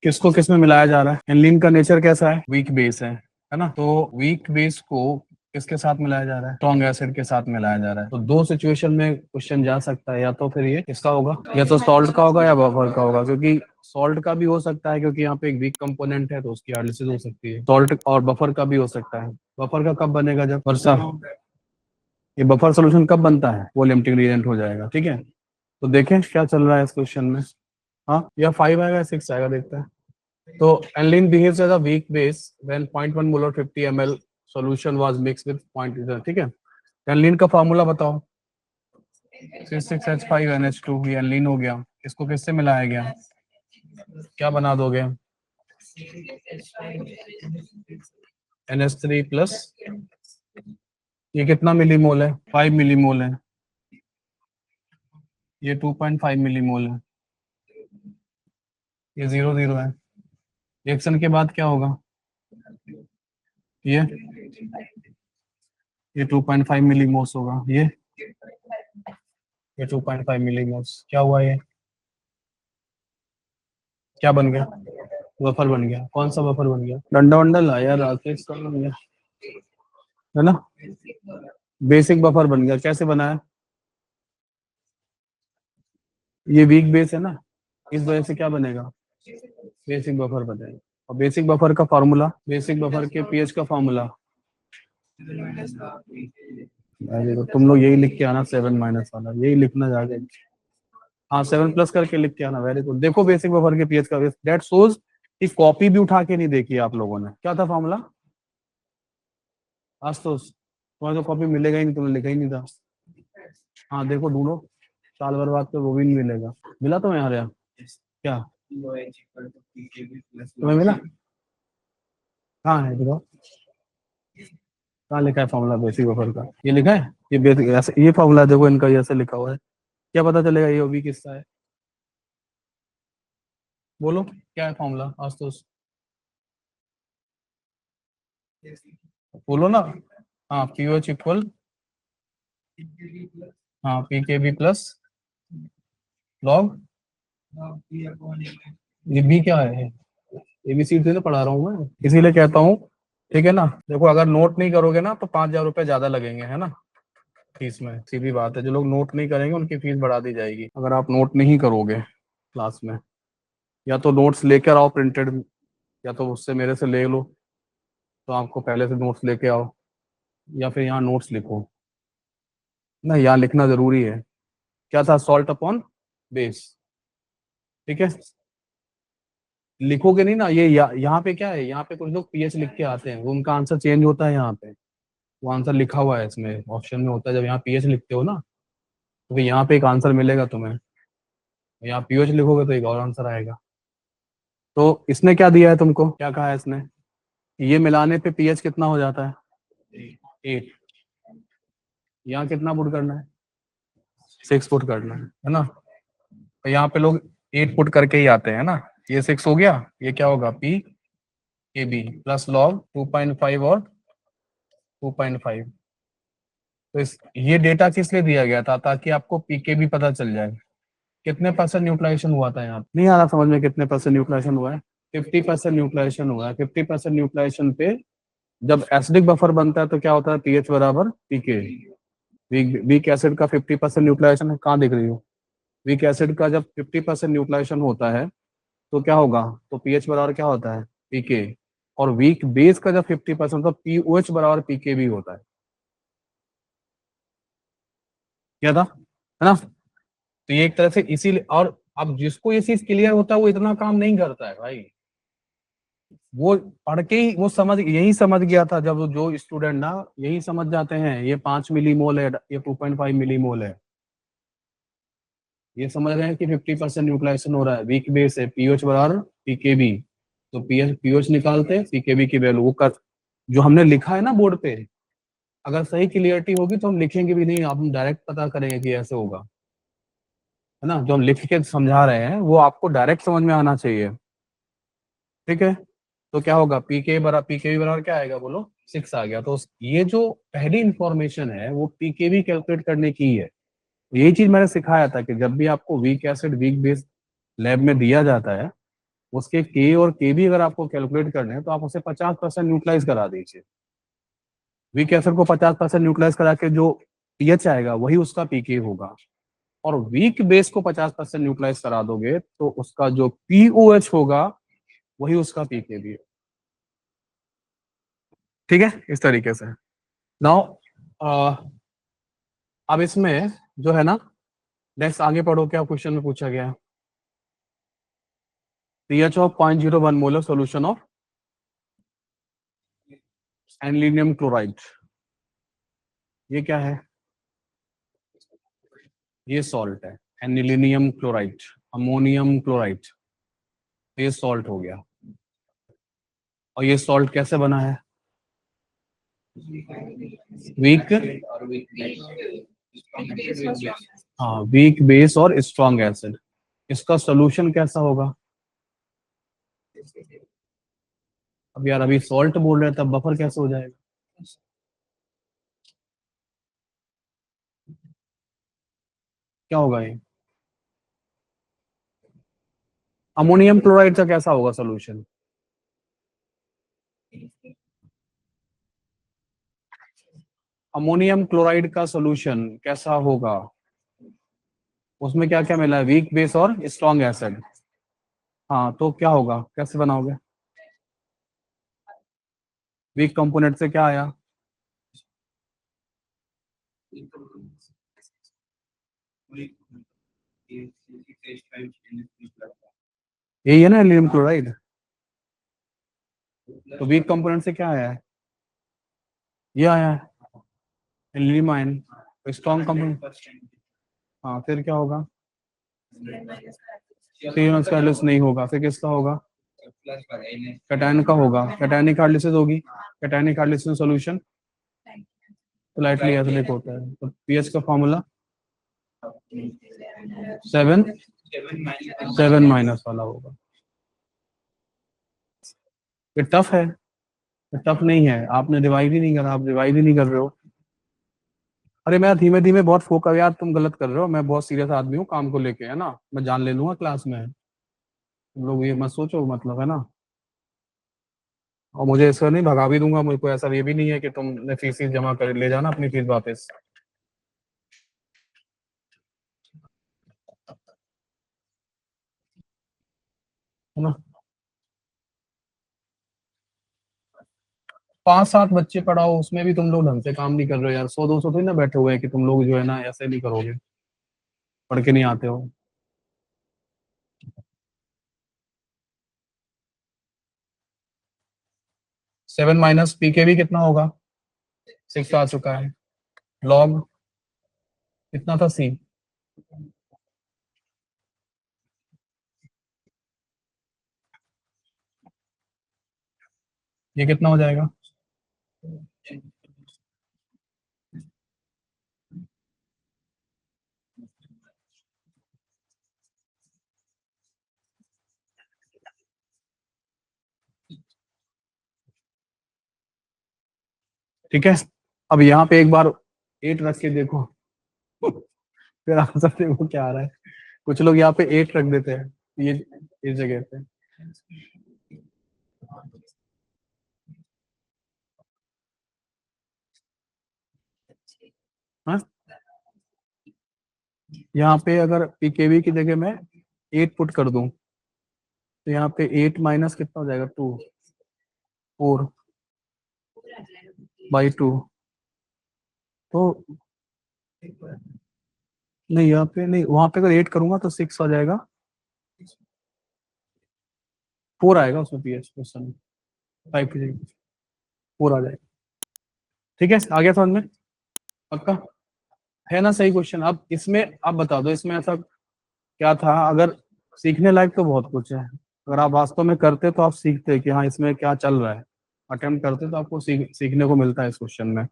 किसको किस में मिलाया जा रहा है? एनिलीन का नेचर कैसा है? वीक बेस है ना? तो वीक बेस को किसके साथ मिलाया जा रहा है? स्ट्रॉन्ग एसिड के साथ मिलाया जा रहा है। तो दो सिचुएशन में क्वेश्चन जा सकता है, या तो फिर ये किसका होगा, या तो सॉल्ट का होगा या बफर का होगा, क्योंकि सॉल्ट का भी हो सकता है क्योंकि यहाँ पे एक वीक कंपोनेंट है तो उसकी हाइड्रोलिसिस हो सकती है। सॉल्ट और बफर का भी हो सकता है। बफर का कब बनेगा? जब वर्षा, ये बफर सोल्यूशन कब बनता है? वो लिमिटिंग रिएजेंट हो जाएगा। ठीक है, तो देखें क्या चल रहा है इस क्वेश्चन में। हाँ, या 5 आएगा या 6 आएगा, देखते हैं। तो aniline behaves as a weak base when 0.1 molar 50 ml solution was mixed with 0. ठीक है, aniline का फॉर्मूला बताओ। C6H5NH2, ये aniline हो गया। इसको किससे मिलाया गया? क्या बना दोगे? NH3 प्लस, ये कितना मिलीमोल है? 5 मिलीमोल है। ये 2.5 मिलीमोल है। ये 0 है। रिएक्शन के बाद क्या होगा? ये 2.5 मिलीमोल्स होगा। ये 2.5 मिलीमोल्स क्या हुआ? ये क्या बन गया? बफर बन गया। कौन सा बफर बन गया? डंडा वंडा ला यार, राकेश का बन गया है ना। बेसिक बफर बन गया। कैसे बनाया? ये वीक बेस है ना, इस वजह से क्या बनेगा? बेसिक बफर बनेगा। और बेसिक बफर का फॉर्मूला, बेसिक बफर के पीएच का फॉर्मूला, अरे तो तुम लोग यही लिख के आना, 7 माइनस वाला यही लिखना जाके। हाँ, 7 प्लस करके लिख के आना। Very good. देखो बेसिक बफर के पीएच का, दैट शोज कि कॉपी भी उठा के नहीं देखी आप लोगों ने। क्या था फॉर्मूला? आज तो तुम्हारे तो कॉपी मिलेगा ही नहीं, तुमने लिखा ही नहीं था। हाँ देखो, ढूंढो, साल भर बाद तो वो भी नहीं मिलेगा। मिला तुम्हें हमारे यहाँ? क्या तुम्हें मिला? कहाँ है देखो, कहाँ लिखा है फॉर्मूला बेसिक बफर का? ये लिखा है, ये बेसिक ऐसे, ये फॉर्मूला देखो इनका, ये ऐसे लिखा हुआ है। क्या पता चलेगा ये भी किसका है? बोलो क्या है फॉर्मूला आज तो। बोलो ना। हाँ, पीओएच इक्वल, हाँ पी के बी प्लस लॉग, ये भी क्या है? एबीसी से तो पढ़ा रहा हूँ मैं, इसीलिए कहता हूँ। ठीक है ना, देखो अगर नोट नहीं करोगे ना तो 5,000 रुपये ज्यादा लगेंगे, है ना, फीस में। सीधी बात है, जो लोग नोट नहीं करेंगे उनकी फीस बढ़ा दी जाएगी अगर आप नोट नहीं करोगे क्लास में। या तो नोट्स लेकर आओ प्रिंटेड, या तो उससे मेरे से ले लो, तो आपको पहले से नोट्स लेके आओ, या फिर यहाँ नोट्स लिखो ना, यहाँ लिखना जरूरी है। क्या था? Salt upon base. ठीक है, लिखोगे नहीं ना, ये यहाँ पे क्या है, यहाँ पे कुछ लोग पीएच लिख के आते हैं, वो उनका आंसर चेंज होता है यहाँ पे। वो आंसर लिखा हुआ है इसमें, ऑप्शन में होता है। जब यहाँ पीएच लिखते हो ना, तो फिर यहाँ पे एक आंसर मिलेगा तुम्हें, यहाँ पीएच लिखोगे तो एक और आंसर आएगा। तो इसने क्या दिया है तुमको, क्या कहा है इसने? ये मिलाने पे पीएच कितना हो जाता है? 8। यहाँ कितना पुट करना है? 6 पुट करना है ना। तो यहाँ पे लोग 8 पुट करके ही आते हैं ना। ये 6 हो गया, ये क्या होगा? पी के बी प्लस लॉग 2.5 और 2.5। तो ये डेटा किस लिए दिया गया था? ताकि आपको पीके भी पता चल जाए। कितने परसेंट न्यूट्रलाइजेशन हुआ था यहाँ? नहीं आ रहा समझ में, कितने परसेंट न्यूट्रलाइजेशन हुआ है? 50% न्यूट्रलाइजेशन हुआ है। 50% न्यूट्रलाइजेशन पे जब एसिडिक बफर बनता है तो क्या होता है? पीएच बराबर पीके। वीक एसिड का 50% न्यूट्रलाइजेशन है, कहाँ दिख रही हो? वीक एसिड का जब 50% न्यूट्रलाइजेशन होता है तो क्या होगा? तो पीएच बराबर क्या होता है? पीके। और वीक बेस का जब 50% तो पीओएच बराबर पीके भी होता है। क्या था, है ना? तो ये एक तरह से इसीलिए, और अब जिसको ये चीज क्लियर होता है वो इतना काम नहीं करता है भाई। वो पढ़ के ही वो समझ, यही समझ गया था। जब जो स्टूडेंट ना यही समझ जाते हैं ये 5 मिलीमोल है, ये 2.5 मिलीमोल है, ये समझ रहे हैं कि 50% न्यूट्रलाइजेशन हो रहा है, वीक बेस है, पीओएच बराबर पीकेबी। तो पीओएच निकालते पीकेबी की वैल्यू वो कर, जो हमने लिखा है ना बोर्ड पे, अगर सही क्लियरिटी होगी तो हम लिखेंगे भी नहीं, हम डायरेक्ट पता करेंगे कि ऐसे होगा, है ना। जो हम लिख के समझा रहे हैं वो आपको डायरेक्ट समझ में आना चाहिए। ठीक है, तो क्या होगा? पीके बराबर क्या आएगा बोलो? 6 आ गया। तो ये जो पहली इंफॉर्मेशन है वो पीकेवी कैलकुलेट करने की है। यही चीज मैंने सिखाया था कि जब भी आपको weak acid weak base lab में दिया जाता है उसके के और के भी अगर आपको कैलकुलेट करने हैं तो आप उसे 50% न्यूट्रलाइज करा दीजिए। वीक एसिड को 50% न्यूट्रलाइज करा के जो पीएच आएगा वही उसका पीके होगा, और वीक बेस को 50% न्यूट्रलाइज करा दोगे तो उसका जो पीओएच होगा वही उसका पीके भी है। ठीक है, इस तरीके से। नाउ अब इसमें जो है ना, नेक्स्ट आगे पढ़ो, क्या क्वेश्चन में पूछा गया है। PH of 0.01 molar solution of anilinium chloride, ये क्या है? ये सॉल्ट है, एनिलिनियम क्लोराइड, अमोनियम क्लोराइड, ये सॉल्ट हो गया। और ये सॉल्ट कैसे बना है? वीक, हाँ वीक बेस और स्ट्रॉन्ग एसिड। इसका सोल्यूशन कैसा होगा? अब यार अभी सॉल्ट बोल रहे हैं, तब बफर कैसे हो जाएगा? क्या होगा ये? अमोनियम क्लोराइड का कैसा होगा सोल्यूशन? अमोनियम क्लोराइड का सोल्यूशन कैसा होगा? उसमें क्या क्या मिला है? वीक बेस और स्ट्रॉन्ग एसिड। हाँ तो क्या होगा, कैसे बनाओगे? वीक कंपोनेंट से क्या आया? यही है ना एल्यूमिनियम क्लोराइड। तो वीक कंपोनेंट से क्या आया है? ये आया है एल्यूमिनियम आयन। स्ट्रॉन्ग कंपोनेंट, हाँ फिर क्या होगा? सीएनएस हाइड्रोलिसिस नहीं होगा, फिर किसका होगा? कैटायन का होगा, कैटायनिक हाइड्रोलिसिस होगी। Cationic hydrolysis solution slightly acidic होता है। तो पीएच का फॉर्मूला 7, 7 माइनस वाला होगा। ये टफ है? ये टफ नहीं है, आपने रिवाइज ही नहीं करा, आप रिवाइज ही नहीं कर रहे हो। अरे मैं धीमे धीमे बहुत फोकस, यार तुम गलत कर रहे हो, मैं बहुत सीरियस आदमी हूँ काम को लेके, है ना, मैं जान ले लूंगा क्लास में। तुम लोग ये मत सोचो, मतलब है ना। और मुझे इसका नहीं भगा भी दूंगा, मुझे को ऐसा ये भी नहीं है कि तुमने फीस जमा कर ले जाना अपनी फीस वापस, है ना। 5-7 बच्चे पढ़ाओ, उसमें भी तुम लोग ढंग से काम नहीं कर रहे हो यार। 100-200 तो ना बैठे हुए हैं कि तुम लोग जो है ना ऐसे नहीं करोगे, पढ़ के नहीं आते हो। 7 माइनस पी के भी कितना होगा? 6 आ चुका है। लॉग कितना था? सी। ये कितना हो जाएगा? ठीक है, अब यहाँ पे एक बार 8 रख के देखो फिर आंसर देखो क्या आ रहा है। कुछ लोग यहाँ पे 8 रख देते हैं, ये इस जगह पे। हाँ, यहाँ पे अगर पीकेवी की जगह मैं 8 पुट कर दूं तो यहाँ पे 8 माइनस कितना हो जाएगा? 2, 4/2। तो नहीं, यहाँ पे नहीं, वहां पे अगर 8 करूंगा तो 6 आ जाएगा, 4 आएगा उसमें, पीएच क्वेश्चन में 5 की जगह 4 आ जाएगा। ठीक है, आ गया समझ में? पक्का है ना? सही क्वेश्चन। अब इसमें आप बता दो, इसमें ऐसा क्या था? अगर सीखने लायक तो बहुत कुछ है, अगर आप वास्तव में करते तो आप सीखते कि हाँ इसमें क्या चल रहा है। अटेम्प्ट करते तो आपको सीखने को मिलता है इस क्वेश्चन में।